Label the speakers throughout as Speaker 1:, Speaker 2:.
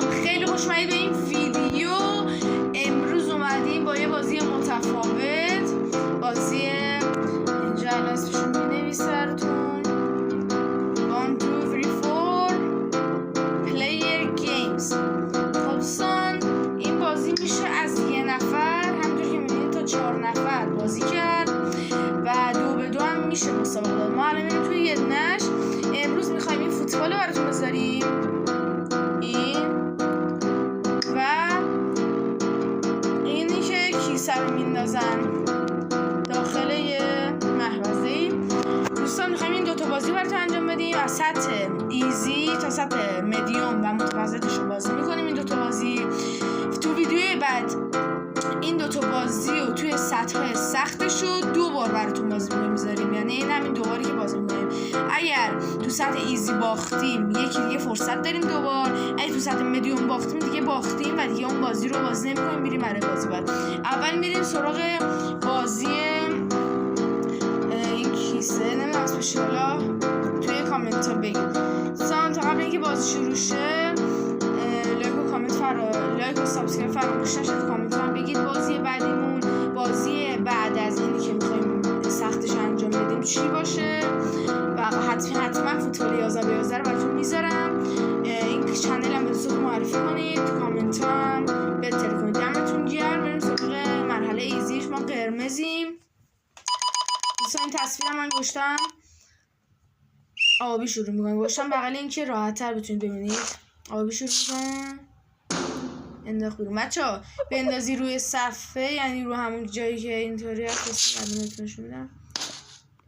Speaker 1: سلام، خیلی خوش اومدید به این ویدیو. امروز اومدیم با یه بازی متفاوت. بازی اینجا الان اسمشون می‌نویسه براتون 1 2 3 4 player games. دوستان این بازی میشه از یه نفر همونطور که می‌بینید تا 4 نفر بازی کرد و 2 به 2 هم میشه مسابقه داد. ما الان میریم توی یه دونش. امروز میخوایم این فوتبال رو براتون بذاریم، اینی که کیسه رو میندازن داخل یه محفظه‌ای. دوستان میخوایم این دوتا بازی براتون انجام بدیم. از سطح ایزی تا سطح مدیوم و متوسطش رو بازی میکنیم. این دوتا بازی تو ویدیوی بعد این دوتا بازی رو توی سطح سختش رو 2 بار براتون بازی میذاریم، یعنی این همین 2 باری که بازی میکنیم. اگر تو سطح ایزی باختیم یکی دیگه فرصت داریم 2 بار. اگه تو سطح مدیوم باختیم دیگه باختیم و دیگه اون بازی رو بازی نمی‌کنیم، میریم برای بازی بعد. اول میریم سراغ بازی این کیسه. نمیدونم اسمش حالا توی کامنت ها بگید. تا قبل اینکه بازی شروع شه لایک و سابسکرایب فراموش نشه. تو کامنت ها بگید بازی بعدیمون، بازی بعد از اینی که می‌خوایم سختش انجام بدیم چی باشه و حتما فوتبال 11 به 11 رو براتون میذارم. این چنل هم به دوستاتون معرفی کنید، تو کامنت هم بهتر کنید. دمتون گرم. بریم سراغ مرحله ایزیش. ما قرمزیم. دوستان این تصویر من گذاشتم آبی شروع میکنم. گذاشتم بغل این که راحت تر بتونید ببینید. آبی شروع میکنم. انداخت بیرون. بچه‌ها بندازی روی صفحه، یعنی رو همون جایی که اینطوری هست. بعد نشون میدم.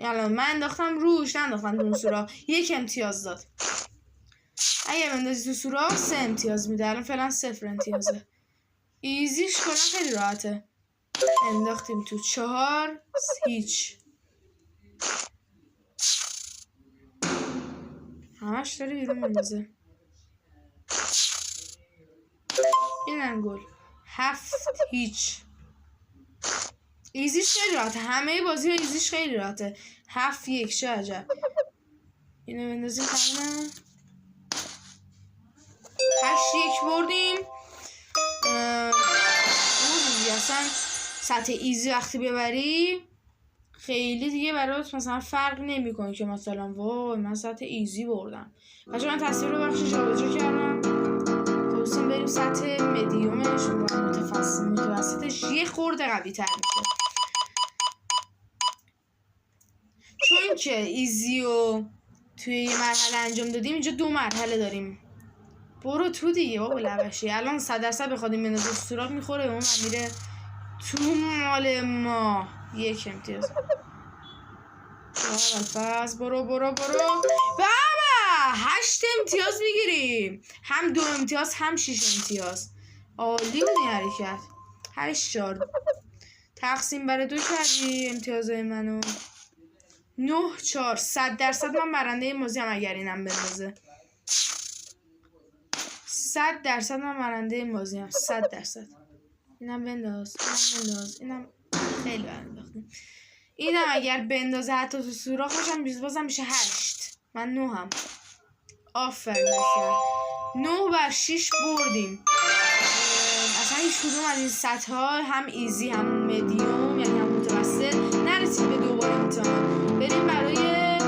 Speaker 1: الان من انداختم روش، ننداختم تو اون سوراخ. 1 امتیاز داد. اگه بندازی تو سوراخ 3 امتیاز میده. الان فعلا 0 امتیازه. ایزیش کلا خیلی راحته. انداختیم تو 4 هیچ. همش داره بیرون میندازه. اینم گل. 7 هیچ. ایزیش خیلی راحته. همه بازی ها ایزیش خیلی راحته. 7 1. چه عجب. اینو بندازیم تمام. 8 1 بردیم. اصلا سطح ایزی وقتی ببری خیلی دیگه برات مثلا فرق نمیکنه که مثلا وای من سطح ایزی بردم. بچه‌ها من تصویر رو بخش جابجا کردم. خب بریم سطح مدیومش و متوسطش یه خورده قوی تر میشه، چون که ایزی رو توی یه مرحله انجام دادیم. اینجا 2 مرحله داریم. برو تو دیگه بابا لبشی. الان 100% بخواد این بندازه سوراخ میخوره اون میره تو مال ما. 1 امتیاز. برو بابا 8 امتیاز میگیریم. هم 2 امتیاز هم 6 امتیاز. عالی بود این حرکت. 8 4 تقسیم بر 2 کردی امتیازهای منو. 9 4 100% من برنده این بازی هم اگر اینم بندازه. 100% من برنده این بازی هم. 100%. اینم بنداز. اینم خیلی انداختیم. اینم اگر بندازه حتی تو سوراخش هم بازم میشه 8. من 9 هم. آفرین. 9 بر 6 بردیم. اصلا هیچ کدوم از این سطح ها هم ایزی هم مدیوم یعنی هم متوسط نرسید به 2 بار امتحان. بریم برای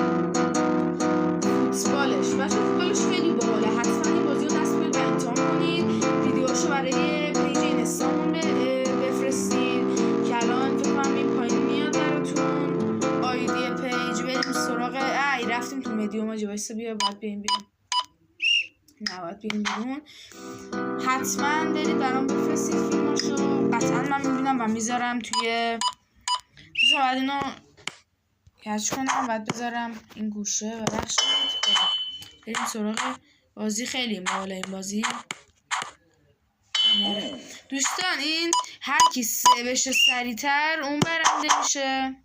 Speaker 1: فوتبالش. فوتبالش خیلی باحاله. حتما این بازی رو دست بدید و امتحان کنید. ویدیوهاشو برای پیج اینستامون بفرستید که الان فکر کنم این پایین میاد براتون آیدی پیج. بریم سراغ رفتیم تو مدیوم. وایسا بیا باید بیایم بیرون. نباید بیایم بیرون. حتما برید برام بفرستید فیلماشو. قطعا من میبینم و میذارم توی باید اینو کچ کنم. باید بذارم این گوشه و بخشید. بریم سراغ بازی. خیلی باحاله این بازی. دوستان این هر کی 3 بشه سریعتر اون برنده میشه.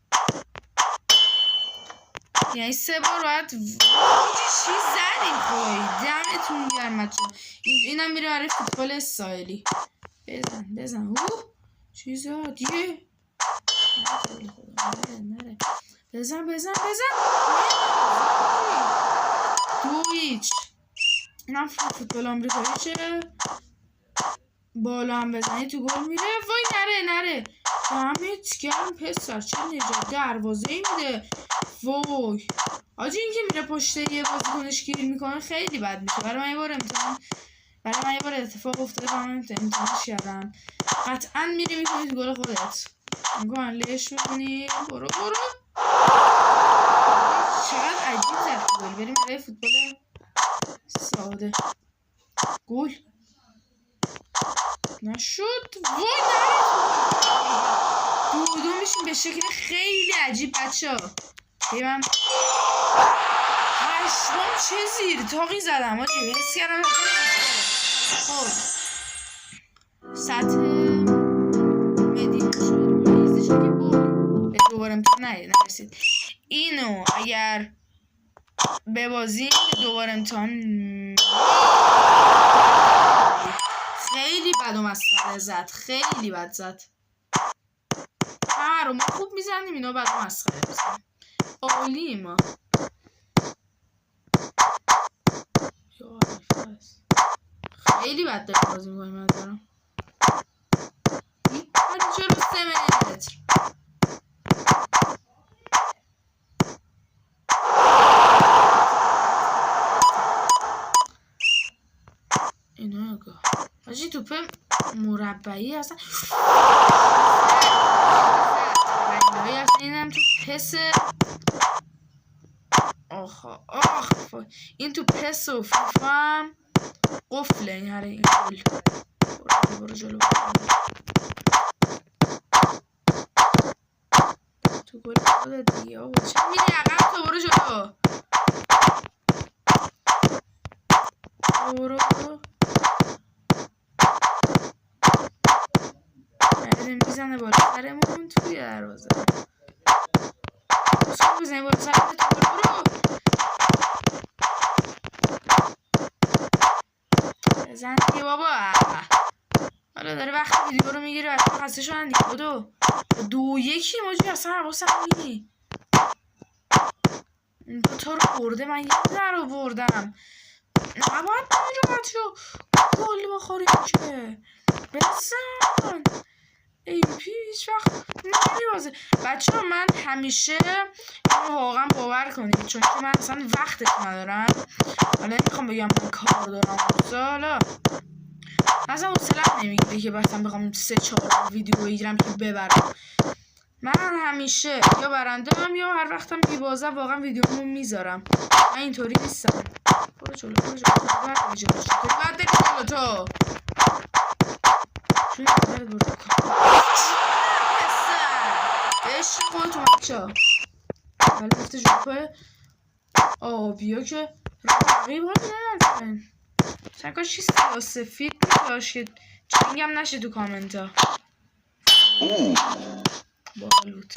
Speaker 1: یعنی 3 بار باید چی زدیم. خوی دمتون گرم بچه‌ها. اینم میره برای فوتبال اسرائیلی. بزن چی زد یه نره. بزن 2 هیچ. اینم فوتبال آمریکاییشه. بالا هم بزنی تو گل میره. وای نره دمت گرم پسر، چه نجات دروازه ای میده. وای آجی این که میره پشت یه بازیکنش گیر میکنه خیلی بد میشه. برای من یه بار اتفاق افتاده و من امتحانش کردم. قطعا میری میکنی تو گل خودت. میگم لیش میکنی. برو چقدر عجیب زد گل. بریم برای فوتبال ساده. گل نشد. وای دو میشیم به شکل خیلی عجیب بچه ها. من هشتم چه زیر تاقی زدم آجی. حس کردم خب سطح مدیون شد ایزش که بود به دوباره امتحان نرسید. اینو اگر ببازیم به دوباره امتحان خیلی بد و مسخره زد. خیلی بد زد. رو ما خوب میزنیم اینا بد و مسخره میزنیم. عالی ما خیلی بد داریم بازی میکنیم. من دارم چرا 3 متر اینا نگاه آجی توپ مربعی هستن. اینم تو پس این تو پس و فیفا هم قفله. این هره این گل. برو جلو تو گل خودت دیگه. چه میری عقب تو؟ برو جلو. برو بعدم میزنه بالا سرمون توی دروازه. بزنی بالا سرمون تو. برو بزن دیگه بابا. حالا داره وقت ویدیو رو میگیره بچه خسته شدن دیگه. بدو 2-1 ماجی اصلا حواسم میگی. این دوتا رو برده من یه در رو بردم. نباید نمیجا بچه گل بخوریم که بزن. ای پی هیچ وقت نمیبازه بچه ها. من همیشه اینو واقعا باور کنید چون که من اصلا وقتش ندارم. حالا نمیخوام بگم من کار دارم حالا اصلا حوصله‌ام نمیگیره که مثلا بخوام 3-4 ویدیو بگیرم که ببرم. من همیشه یا برنده‌ام یا هر وقتم میبازم واقعا ویدیومو میذارم. من اینطوری نیستم. برو جلو بعد بری جلو تو. چون برد برو عشق خودتون بچه ها. ولی گفته جوپه آبیا که رقیب ها نمیدن. سرکاش چی سیاسفید میداشت که چنگم نشه تو کامنت ها. بالوت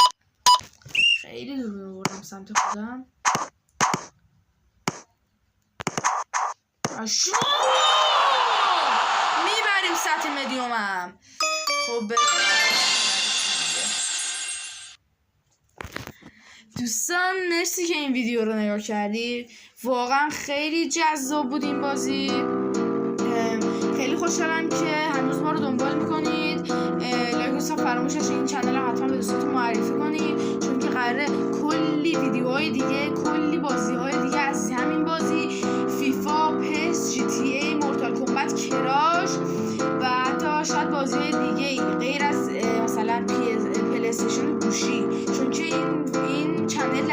Speaker 1: خیلی دور بردم سمت خودم. میبریم سطح مدیومم. خب دوستان مرسی که این ویدیو رو نگاه کردید. واقعا خیلی جذاب بود این بازی. خیلی خوشحالم که هنوز ما رو دنبال میکنید. لایک و ساب فراموش نشه. این چنل رو حتما به دوستاتون معرفی کنید چون که قراره کلی ویدیوهای دیگه کلی بازی‌های دیگه از همین بازی فیفا، پس، جی تی ای، مورتال کمبت، کراش و حتی شاید بازی‌های دیگه غیر از مثلا پلی استیشن گوشی چون که این چنل